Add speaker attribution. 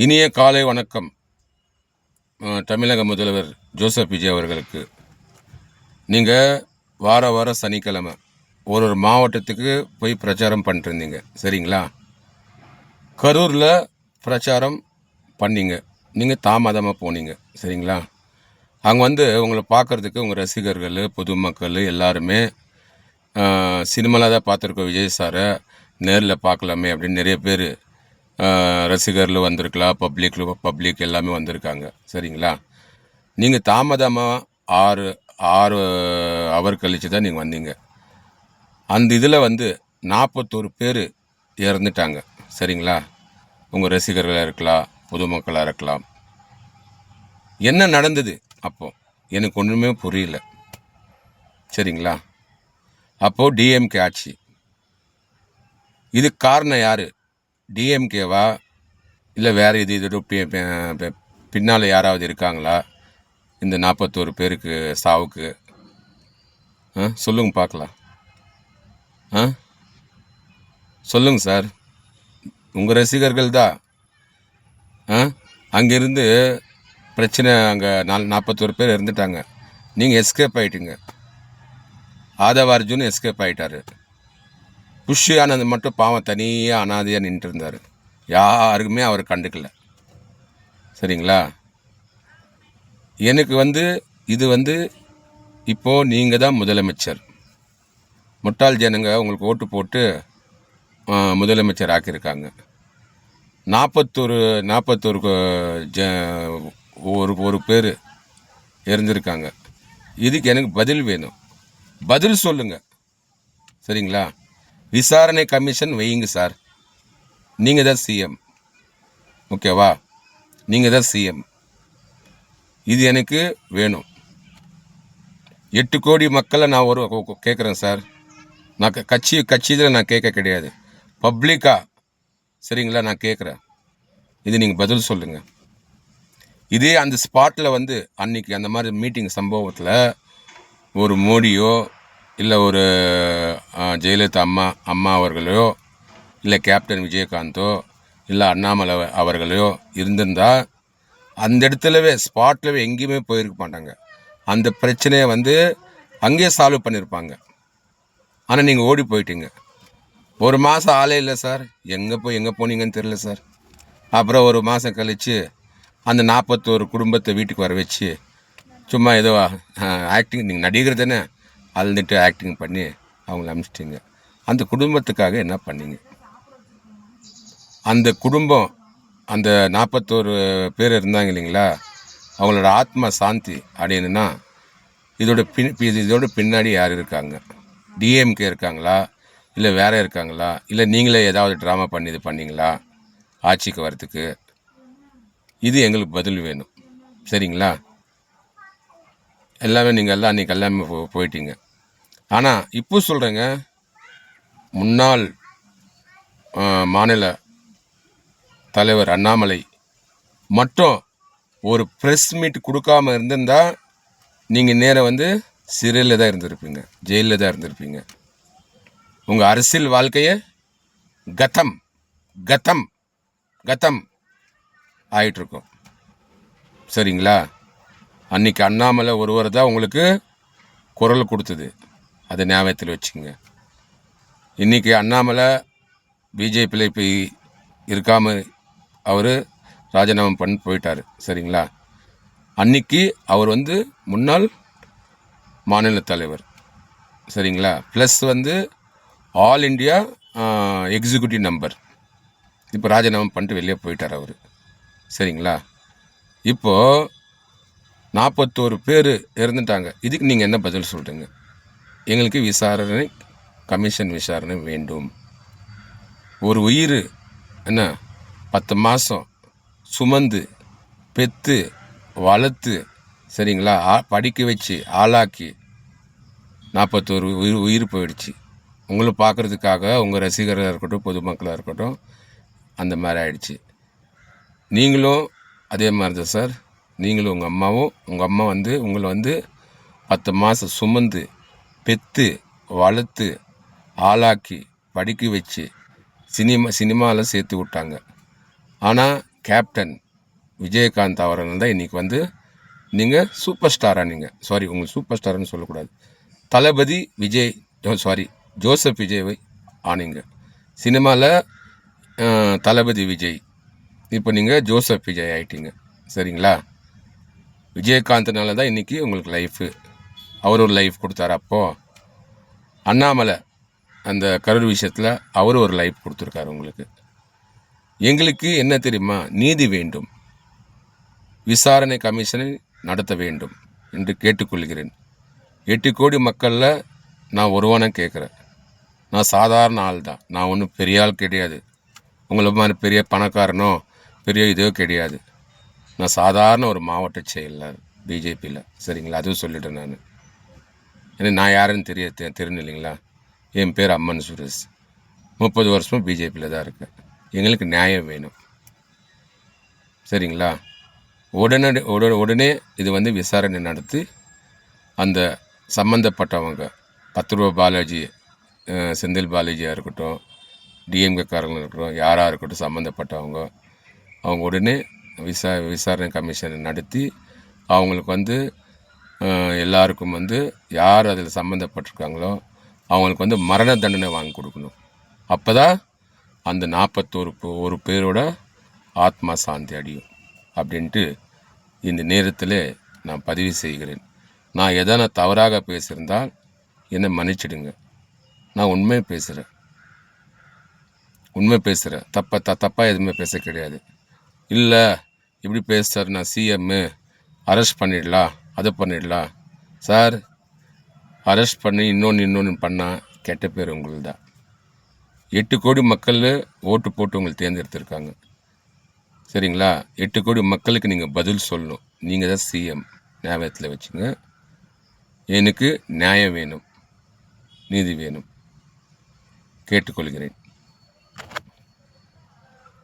Speaker 1: இனிய காலை வணக்கம். தமிழக முதல்வர் ஜோசப் விஜய் அவர்களுக்கு. நீங்கள் வார சனிக்கிழமை ஒரு மாவட்டத்துக்கு போய் பிரச்சாரம் பண்ணிருந்தீங்க, சரிங்களா? கரூரில் பிரச்சாரம் பண்ணீங்க. நீங்கள் தாமதமாக போனீங்க, சரிங்களா? அங்கே உங்களை பார்க்குறதுக்கு உங்கள் ரசிகர்கள், பொதுமக்கள் எல்லாருமே சினிமாவில் தான் பார்த்துருக்கோம் விஜய் சாரை, நேரில் பார்க்கலாமே அப்படின்னு நிறைய பேர் ரசிகர்கள் வந்திருக்கலாம், பப்ளிக் எல்லாமே வந்திருக்காங்க, சரிங்களா? நீங்கள் தாமதமாக ஆறு அவர் கழித்து தான் நீங்கள் வந்தீங்க. அந்த இதில் 41 பேர் இறந்துட்டாங்க, சரிங்களா? உங்கள் ரசிகர்களாக இருக்கலாம், பொதுமக்களாக இருக்கலாம். என்ன நடந்தது அப்போது எனக்கு ஒன்றுமே புரியல, சரிங்களா? அப்போது டிஎம்கே ஆட்சி. இதுக்கு காரணம் யார்? டிஎம்கேவா இல்லை வேறு இதோட பின்னால் யாராவது இருக்காங்களா இந்த 41 பேருக்கு சாவுக்கு? சொல்லுங்க பார்க்கலாம். சொல்லுங்க சார். உங்கள் ரசிகர்கள் தான் அங்கேருந்து பிரச்சனை, அங்கே 41 பேர் இருந்துட்டாங்க. நீங்கள் எஸ்கேப் ஆகிட்டீங்க. ஆதவ அர்ஜுன் எஸ்கேப் ஆகிட்டார். புஷ் ஆனந்த் மட்டும் பாவம் தனியாக அனாதையாக நின்றுட்டு இருந்தார். யாருக்குமே அவர் கண்டுக்கல, சரிங்களா? எனக்கு இது இப்போது நீங்கள் தான் முதலமைச்சர். முட்டாள் ஜனங்க உங்களுக்கு ஓட்டு போட்டு முதலமைச்சர் ஆக்கியிருக்காங்க. 41 ஒரு பேர் இறந்துருக்காங்க. இதுக்கு எனக்கு பதில் வேணும். பதில் சொல்லுங்கள், சரிங்களா? விசாரணை கமிஷன் வையுங்க சார். நீங்கள் தான் சிஎம், ஓகேவா? நீங்கள் தான் சிஎம். இது எனக்கு வேணும். 8 கோடி மக்களை நான் கேட்குறேன் சார். நான் கட்சியில் நான் கேட்க கிடையாது, பப்ளிக்காக, சரிங்களா? நான் கேட்குறேன். இது நீங்கள் பதில் சொல்லுங்கள். இதே அந்த ஸ்பாட்டில் அன்றைக்கி அந்த மாதிரி மீட்டிங் சம்பவத்தில் ஒரு மோடியோ இல்லை ஒரு ஜெயலலிதா அம்மா அவர்களோ இல்லை கேப்டன் விஜயகாந்தோ இல்லை அண்ணாமலை அவர்களோ இருந்திருந்தால் அந்த இடத்துலவே ஸ்பாட்லவே எங்கேயுமே போயிருக்க மாட்டாங்க. அந்த பிரச்சனையை அங்கேயே சால்வ் பண்ணியிருப்பாங்க. ஆனால் நீங்கள் ஓடி போயிட்டீங்க. ஒரு மாதம் ஆளே இல்லை சார். எங்கே போனீங்கன்னு தெரியல சார். அப்புறம் ஒரு மாதம் கழித்து அந்த 41 குடும்பத்தை வீட்டுக்கு வர வச்சு சும்மா ஏதோ ஆக்டிங், நீங்கள் நடிகர் தானே, அழுந்துட்டு ஆக்டிங் பண்ணி அவங்கள அனுப்பிச்சிட்டிங்க. அந்த குடும்பத்துக்காக என்ன பண்ணீங்க? அந்த குடும்பம், அந்த 41 பேர் இருந்தாங்க இல்லைங்களா, அவங்களோட ஆத்மா சாந்தி அடையணுன்னா இதோட பின்னாடி யார் இருக்காங்க? டிஎம்கே இருக்காங்களா, இல்லை வேற இருக்காங்களா, இல்லை நீங்களே ஏதாவது ட்ராமா பண்ணி இது பண்ணீங்களா ஆட்சிக்கு வரத்துக்கு? இது எங்களுக்கு பதில் வேணும், சரிங்களா? எல்லாமே நீங்கள் எல்லாம் அன்றைக்கி எல்லாமே போயிட்டீங்க. ஆனால் இப்போ சொல்கிறேங்க, முன்னாள் மாநில தலைவர் அண்ணாமலை மட்டும் ஒரு ப்ரெஸ் மீட் கொடுக்காமல் இருந்திருந்தால் நீங்கள் நேரம் சிறையில் தான் இருந்திருப்பீங்க, ஜெயிலில் தான் இருந்திருப்பீங்க. உங்கள் அரசியல் வாழ்க்கையை கதம் கதம் கதம் ஆகிட்டுருக்கோம், சரிங்களா? அன்றைக்கி அண்ணாமலை ஒருவர் தான் உங்களுக்கு குரல் கொடுத்தது, அதை ஞாபகத்தில் வச்சுங்க. இன்றைக்கி அண்ணாமலை பிஜேபியில் இப்போ இருக்காமல் அவர் ராஜினாமா பண்ணி போயிட்டார், சரிங்களா? அன்றைக்கி அவர் முன்னாள் மாநில தலைவர், சரிங்களா? Plus all India executive number. இப்போ ராஜினாமா பண்ணிட்டு வெளியே போயிட்டார் அவர், சரிங்களா? இப்போது 41 பேர் இறந்துட்டாங்க. இதுக்கு நீங்கள் என்ன பதில் சொல்கிறீங்க? எங்களுக்கு விசாரணை கமிஷன் விசாரணை வேண்டும். ஒரு உயிர் என்ன 10 மாதம் சுமந்து பெற்று வளர்த்து, சரிங்களா, படிக்க வச்சு ஆளாக்கி 41 உயிர் போயிடுச்சு. உங்களை பார்க்குறதுக்காக உங்கள் ரசிகராக இருக்கட்டும், பொதுமக்களாக இருக்கட்டும், அந்த மாதிரி ஆயிடுச்சு. நீங்களும் அதே மாதிரி தான் சார். நீங்களும் உங்கள் அம்மா உங்களை 10 மாதம் சுமந்து பெற்று வளர்த்து ஆளாக்கி படிக்க வச்சு சினிமாவில் சேர்த்து விட்டாங்க. ஆனால் கேப்டன் விஜயகாந்த் அவர்கள் தான் இன்றைக்கி வந்து நீங்கள் சூப்பர் ஸ்டாராக நீங்கள் உங்களுக்கு சூப்பர் ஸ்டார்னு சொல்லக்கூடாது, தளபதி விஜய் ஜோசப் விஜய் ஆனீங்க. சினிமாவில் தளபதி விஜய், இப்போ நீங்கள் ஜோசப் விஜய் ஆகிட்டீங்க. சரிங்களா? விஜயகாந்த்னால தான் இன்றைக்கி உங்களுக்கு லைஃபு. அவர் ஒரு லைஃப் கொடுத்தாரு. அப்போது அண்ணாமலை அந்த கரூர் விஷயத்தில் அவர் ஒரு லைஃப் கொடுத்துருக்காரு உங்களுக்கு. எங்களுக்கு என்ன தெரியுமா, நீதி வேண்டும், விசாரணை கமிஷனை நடத்த வேண்டும் என்று கேட்டுக்கொள்கிறேன். 8 கோடி மக்களில் நான் ஒருவனை கேட்குறேன். நான் சாதாரண ஆள் தான், நான் ஒன்றும் பெரிய ஆள் கிடையாது, உங்களை மாதிரி பெரிய பணக்காரனோ பெரிய இதோ கிடையாது. நான் சாதாரண ஒரு மாவட்ட செயலர் பிஜேபியில். சரிங்களா? அதுவும் சொல்லிட்டேன் நான். ஏன்னா நான் யாருன்னு தெரியும் இல்லைங்களா? என் பேர் அம்மன் சுரேஷ். 30 வருஷமும் பிஜேபியில் தான் இருக்கேன். எங்களுக்கு நியாயம் வேணும். சரிங்களா? உடனே இது வந்து விசாரணை நடத்தி அந்த சம்மந்தப்பட்டவங்க 10 ரூபா பாலாஜி, செந்தில் பாலாஜியாக இருக்கட்டும், டிஎம்கேக்காரங்க இருக்கட்டும், யாராக இருக்கட்டும், சம்மந்தப்பட்டவங்க அவங்க உடனே விசாரணை கமிஷனை நடத்தி அவங்களுக்கு வந்து எல்லாருக்கும் வந்து யார் அதில் சம்மந்தப்பட்டிருக்காங்களோ அவங்களுக்கு வந்து மரண தண்டனை வாங்கி கொடுக்கணும். அப்போ தான் அந்த 41 பேரோட ஆத்மா சாந்தி அடையும் அப்படின்ட்டு இந்த நேரத்தில் நான் பதிவு செய்கிறேன். நான் எதனா தவறாக பேசியிருந்தால் என்னை மன்னிச்சிடுங்க. நான் உண்மை பேசுகிறேன். தப்பாக எதுவுமே பேச கிடையாது. இல்லை இப்படி பேசுகிறார், நான் சிஎம்மு, அரெஸ்ட் பண்ணிடலாம், அதை பண்ணிடலாம். சார், அரெஸ்ட் பண்ணி இன்னொன்று பண்ணால் கெட்ட பேர் உங்களுக்கு தான். 8 கோடி மக்கள் ஓட்டு போட்டு உங்களுக்கு தேர்ந்தெடுத்திருக்காங்க. சரிங்களா? 8 கோடி மக்களுக்கு நீங்கள் பதில் சொல்லணும். நீங்கள் தான் சிஎம். ஞாபகத்தில் வச்சுங்க. எனக்கு நியாயம் வேணும், நீதி வேணும். கேட்டுக்கொள்கிறேன்.